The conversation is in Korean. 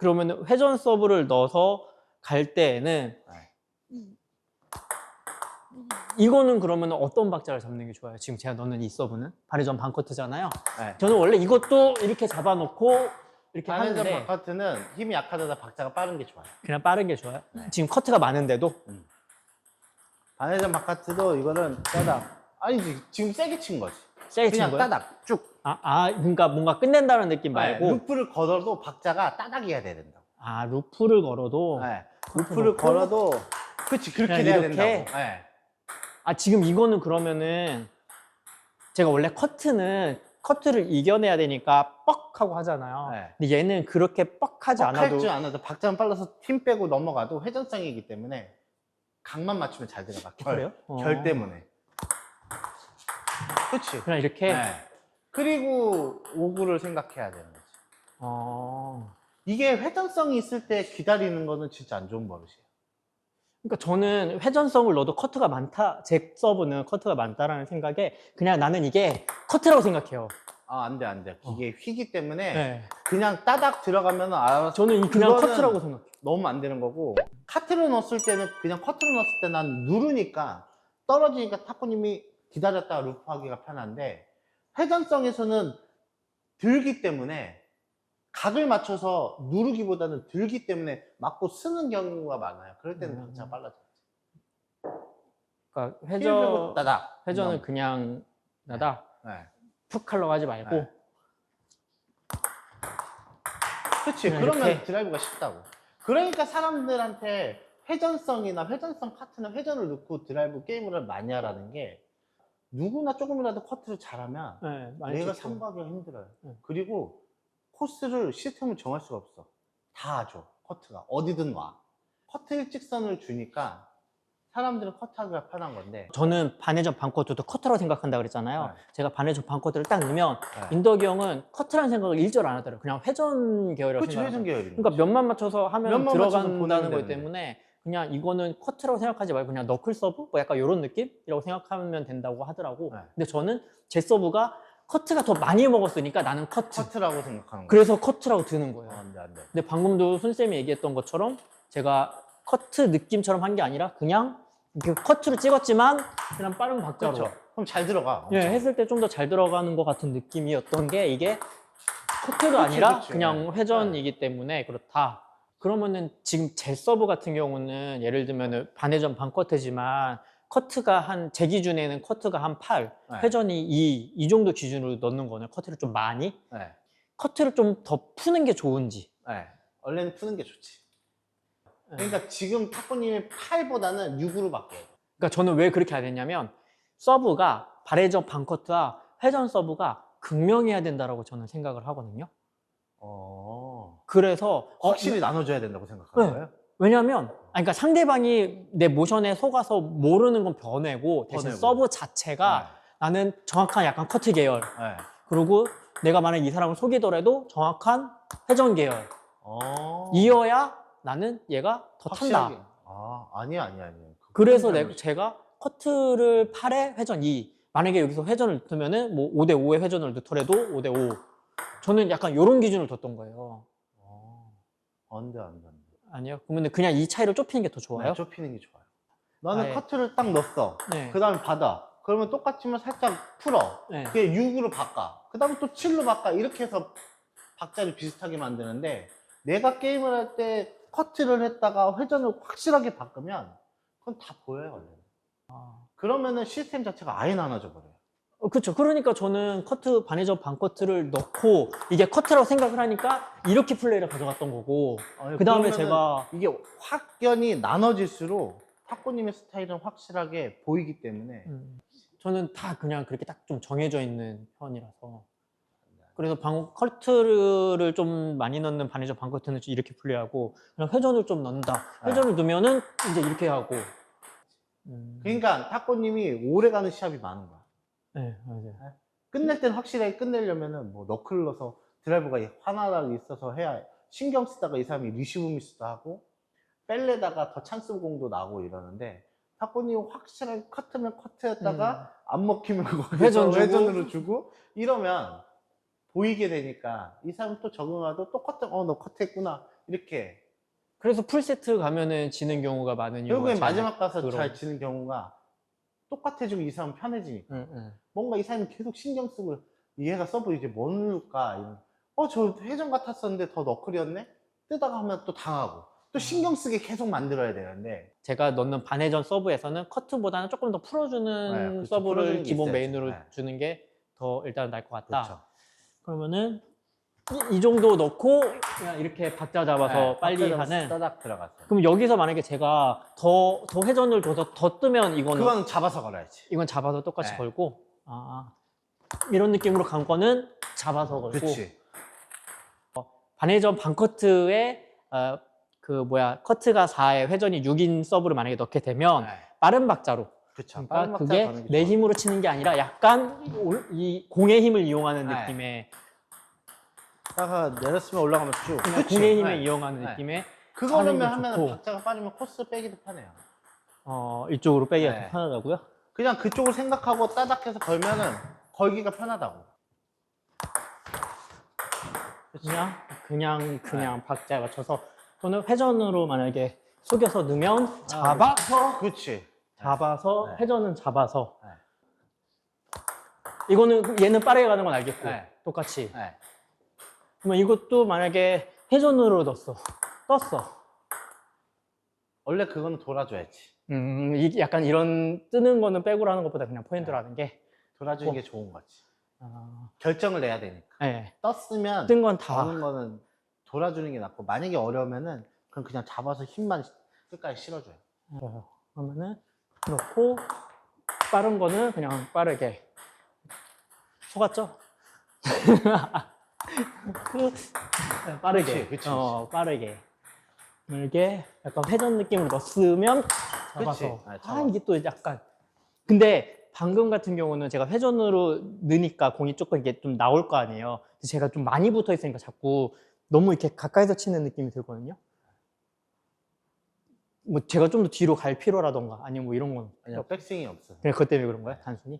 그러면 회전 서브를 넣어서 갈 때에는 이거는 그러면 어떤 박자를 잡는 게 좋아요? 지금 제가 넣는 이 서브는 반회전 반커트잖아요. 네. 저는 원래 이것도 이렇게 잡아놓고 이렇게 반회전 하는데 바커트는 힘이 약하다 박자가 빠른 게 좋아요. 그냥 빠른 게 좋아요? 네. 지금 커트가 많은데도? 반회전 바커트도 이거는 따닥. 아니지, 지금 세게 친 거지. 세게 친 그냥 거예요? 따닥 쭉. 그러니까 뭔가 끝낸다는 느낌 말고. 네, 루프를 걸어도 박자가 따닥이어야 된다고. 루프를 걸어도. 네. 루프를 걸어도 그렇지, 그렇게 돼야 이렇게? 된다고. 네. 지금 이거는 그러면은 제가 원래 커트를 이겨내야 되니까 뻑 하고 하잖아요. 네. 근데 얘는 그렇게 뻑 하지 않아도. 할 줄 않아도 박자만 빨라서 힘 빼고 넘어가도 회전성이기 때문에 각만 맞추면 잘 들어가. 그래요? 결 때문에. 그렇지. 그냥 이렇게. 네. 그리고 오구를 생각해야 되는 거지. 이게 회전성이 있을 때 기다리는 거는 진짜 안 좋은 버릇이에요. 그러니까 저는 회전성을 넣어도 커트가 많다, 제 서브는 커트가 많다라는 생각에 그냥 나는 이게 커트라고 생각해요. 안 돼, 안 돼. 이게 휘기 때문에 네. 그냥 따닥 들어가면 알아서. 저는 그냥 그거는 커트라고 생각해요. 넣으면 안 되는 거고, 카트로 넣었을 때는 그냥 커트로 넣었을 때 난 누르니까 떨어지니까 타코님이 기다렸다가 루프하기가 편한데, 회전성에서는 들기 때문에 각을 맞춰서 누르기보다는 들기 때문에 맞고 쓰는 경우가 많아요. 그럴 때는 박자가 빨라져요. 그러니까 따닥. 회전은 그냥 나다. 네. 푹 하려고 하지 말고. 네. 그렇지. 그러면 이렇게. 드라이브가 쉽다고. 그러니까 사람들한테 회전성이나 회전성 파트너 회전을 넣고 드라이브 게임을 많이 하라는 게, 누구나 조금이라도 커트를 잘하면 많이 내가 좋죠. 삼구하기가 힘들어요. 그리고 코스를 시스템을 정할 수가 없어. 다 줘. 커트가 어디든 와. 커트 일직선을 주니까 사람들은 커트하기가 편한 건데, 저는 반회전 반커트도 커트라고 생각한다 그랬잖아요. 네. 제가 반회전 반커트를 딱 넣으면 네. 인덕이 형은 커트라는 생각을 일절 안 하더라고요. 그냥 회전 계열이라고 그렇지, 생각해요. 회전 계열이네. 그러니까 몇만 맞춰서 하면 몇만 맞춰서 들어간다는 보내면 거기 되는데. 때문에 그냥 이거는 커트라고 생각하지 말고 그냥 너클 서브? 뭐 약간 이런 느낌이라고 생각하면 된다고 하더라고. 네. 근데 저는 제 서브가 커트가 더 많이 먹었으니까 나는 커트라고 생각하는 거야. 그래서 커트라고 드는 거예요. 안 돼, 안 돼. 근데 방금도 순쌤이 얘기했던 것처럼 제가 커트 느낌처럼 한 게 아니라 그냥 이렇게 커트를 찍었지만 그냥 빠른 박자로. 그렇죠. 그럼 잘 들어가. 예, 했을 때 좀 더 잘 들어가는 것 같은 느낌이었던 게 이게 커트가 아니라 그치. 그냥 회전이기 때문에 그렇다. 그러면은 지금 제 서브 같은 경우는 예를 들면 반회전 반커트지만 커트가 제 기준에는 커트가 한 8, 네. 회전이 2, 이 정도 기준으로 넣는 거는 커트를 좀 많이? 네. 커트를 좀 더 푸는 게 좋은지. 네. 원래는 푸는 게 좋지. 그러니까 지금 타코님의 8보다는 6으로 바뀌어요. 그러니까 저는 왜 그렇게 해야 되냐면 서브가 반회전 반커트와 회전 서브가 극명해야 된다라고 저는 생각을 하거든요. 그래서 확실히 나눠줘야 된다고 생각하는 거예요? 왜냐면 그러니까 상대방이 내 모션에 속아서 모르는 건 변해고 대신 서브 자체가 나는 정확한 약간 커트 계열, 네. 그리고 내가 만약 이 사람을 속이더라도 정확한 회전 계열 이어야 나는 얘가 더 확실하게. 탄다. 아니야. 그래서 제가 커트를 8에 회전 2, 만약에 여기서 회전을 넣으면은 뭐 5대5의 회전을 넣더라도 5대5. 저는 약간 이런 기준을 뒀던 거예요. 안 돼. 아니요? 그러면 그냥 이 차이를 좁히는 게 더 좋아요? 네, 좁히는 게 좋아요. 나는 커트를 딱 넣었어. 네. 그 다음에 받아. 그러면 똑같지만 살짝 풀어. 네. 그게 6으로 바꿔. 그 다음에 또 7로 바꿔. 이렇게 해서 박자를 비슷하게 만드는데, 내가 게임을 할 때 커트를 했다가 회전을 확실하게 바꾸면 그건 다 보여요, 원래는. 그러면은 시스템 자체가 아예 나눠져 버려요. 그렇죠. 그러니까 저는 커트, 반회전 반커트를 넣고 이게 커트라고 생각을 하니까 이렇게 플레이를 가져갔던 거고, 그 다음에 제가 이게 확연히 나눠질수록 타코님의 스타일은 확실하게 보이기 때문에 저는 다 그냥 그렇게 딱 좀 정해져 있는 편이라서, 그래서 커트를 좀 많이 넣는 반회전 반커트는 이렇게 플레이하고, 그냥 회전을 좀 넣는다. 회전을 넣으면은 이제 이렇게 하고. 그러니까 타코님이 오래가는 시합이 많은 거야. 네, 맞아요. 끝낼 때는 확실하게 끝내려면은 뭐 너클 넣어서 드라이버가 하나라도 있어서 해야, 신경 쓰다가 이 사람이 리시브 미스도 하고 뺄래다가 더 찬스 공도 나고 이러는데, 타코님은 확실하게 커트면 커트했다가 안 먹히면 거기서 회전으로 주고 이러면 보이게 되니까 이 사람 또 적응하도 또 커트, 너 커트했구나. 이렇게. 그래서 풀세트 가면은 지는 경우가 많은 이유가 결국엔 잘 마지막 가서 그런- 잘 치는 경우가 똑같아지고 이 사람 편해지니까. 응, 응. 뭔가 이 사람이 계속 신경 쓰고 얘가 서브 이제 뭐 누를까 이런. 저 회전 같았었는데 더 너클이었네? 뜨다가 하면 또 당하고 또 신경 쓰게 계속 만들어야 되는데. 제가 넣는 반회전 서브에서는 커트보다는 조금 더 풀어주는 네, 그렇죠. 서브를 풀어주는 게 기본 있어야죠. 메인으로 네. 주는 게 더 일단 나을 것 같다. 그렇죠. 그러면은 이 정도 넣고 그냥 이렇게 박자 잡아서 네, 빨리 박자 하는. 잡아서 따닥 들어갔어요. 그럼 여기서 만약에 제가 더 회전을 둬서 더 뜨면 그건 잡아서 걸어야지. 이건 잡아서 똑같이 네. 걸고, 이런 느낌으로 간 거는 잡아서 걸고. 그렇지. 반회전 반커트에 커트가 4에 회전이 6인 서브를 만약에 넣게 되면 네. 빠른 박자로. 그렇죠. 그러니까 그게 내 힘으로 치는 게 아니라 약간 이 공의 힘을 이용하는 네. 느낌의, 다가 내렸으면 올라가면 쭉. 그냥 그치? 공의 힘을 네. 이용하는 네. 느낌의 그거는 하는 게 하면 좋고. 박자가 빠지면 코스 빼기도 편해요. 이쪽으로 빼기가 네. 더 편하다고요? 그냥 그쪽을 생각하고 따닥해서 걸면은 걸기가 편하다고. 그냥 박자에 맞춰서, 또는 회전으로 만약에 숙여서 넣으면 잡아서 그렇지. 네. 회전은 잡아서. 네. 이거는 얘는 빠르게 가는 건 알겠고 네. 똑같이. 네. 그러면 이것도 만약에 회전으로 떴어. 원래 그거는 돌아줘야지. 이게 약간 이런 뜨는 거는 백으로 하는 것보다 그냥 포핸드로 네. 하는 게. 돌아주는 게 좋은 거지. 아, 결정을 내야 되니까. 네. 떴으면 뜬 건 다. 어는 거는 돌아주는 게 낫고, 만약에 어려우면은 그럼 그냥 잡아서 힘만 끝까지 실어줘요. 그러면은 놓고 빠른 거는 그냥 빠르게. 속았죠? 빠르게. 그치. 빠르게. 이게 약간 회전 느낌으로 넣었으면 잡아서. 그치. 네, 잡아서. 이게 또 약간. 근데 방금 같은 경우는 제가 회전으로 넣으니까 공이 조금 이게 좀 나올 거 아니에요. 근데 제가 좀 많이 붙어 있으니까 자꾸 너무 이렇게 가까이서 치는 느낌이 들거든요. 제가 좀 더 뒤로 갈 필요라던가 아니면 뭐 이런 건 아니요, 백스윙이 없어서. 그냥 그것 때문에 그런 거야? 단순히?